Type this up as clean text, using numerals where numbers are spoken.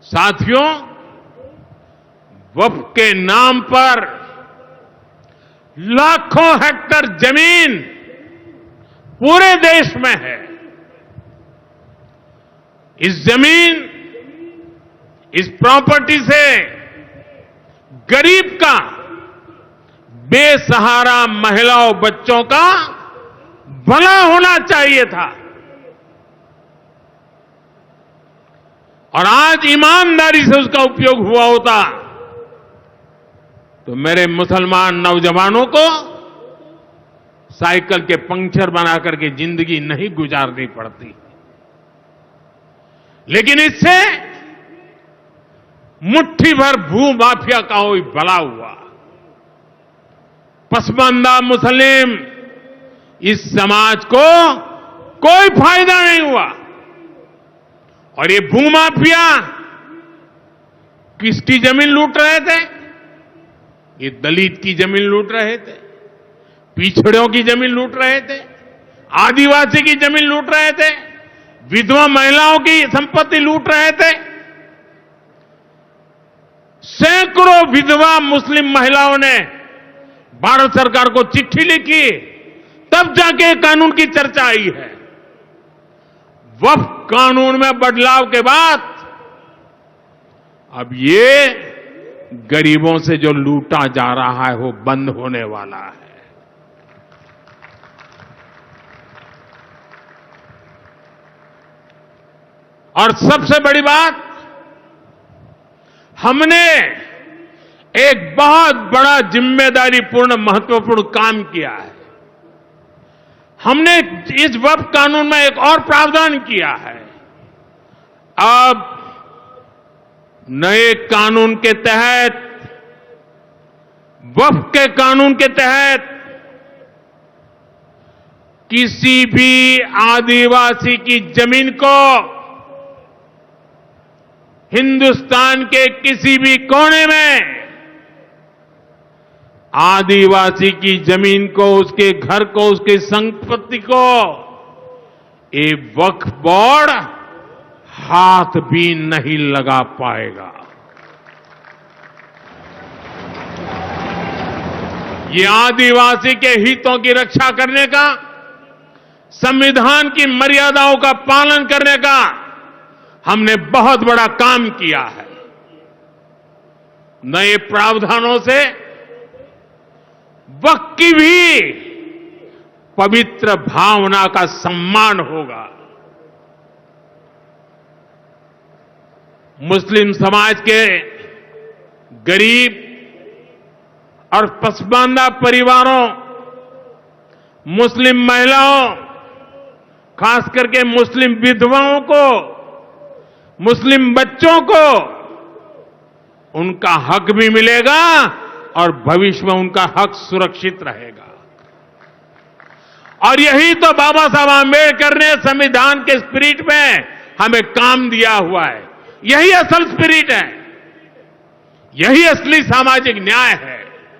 साथियों, वक्फ के नाम पर लाखों हेक्टेयर जमीन पूरे देश में है। इस जमीन, इस प्रॉपर्टी से गरीब का, बेसहारा महिलाओं बच्चों का भला होना चाहिए था। और आज ईमानदारी से उसका उपयोग हुआ होता तो मेरे मुसलमान नौजवानों को साइकिल के पंक्चर बना करके जिंदगी नहीं गुजारनी पड़ती। लेकिन इससे मुट्ठी भर भू माफिया का कोई भला हुआ। पसमानदा मुस्लिम इस समाज को कोई फायदा नहीं हुआ। और ये भूमाफिया किसकी जमीन लूट रहे थे? ये दलित की जमीन लूट रहे थे, पिछड़ों की जमीन लूट रहे थे, आदिवासी की जमीन लूट रहे थे, विधवा महिलाओं की संपत्ति लूट रहे थे। सैकड़ों विधवा मुस्लिम महिलाओं ने भारत सरकार को चिट्ठी लिखी, तब जाके कानून की चर्चा आई है। वक्फ कानून में बदलाव के बाद अब ये गरीबों से जो लूटा जा रहा है वो बंद होने वाला है। और सबसे बड़ी बात, हमने एक बहुत बड़ा जिम्मेदारीपूर्ण महत्वपूर्ण काम किया है। हमने इस वक्फ कानून में एक और प्रावधान किया है। अब नए कानून के तहत, वक्फ के कानून के तहत किसी भी आदिवासी की जमीन को हिंदुस्तान के किसी भी कोने में आदिवासी की जमीन को, उसके घर को, उसकी संपत्ति को ये वक्फ बोर्ड हाथ भी नहीं लगा पाएगा। ये आदिवासी के हितों की रक्षा करने का, संविधान की मर्यादाओं का पालन करने का हमने बहुत बड़ा काम किया है। नए प्रावधानों से वक्फ की भी पवित्र भावना का सम्मान होगा। मुस्लिम समाज के गरीब और पसमानदा परिवारों, मुस्लिम महिलाओं, खास करके मुस्लिम विधवाओं को, मुस्लिम बच्चों को उनका हक भी मिलेगा और भविष्य में उनका हक सुरक्षित रहेगा। और यही तो बाबा साहब आंबेडकर ने संविधान के स्पिरिट में हमें काम दिया हुआ है। यही असल स्पिरिट है, यही असली सामाजिक न्याय है।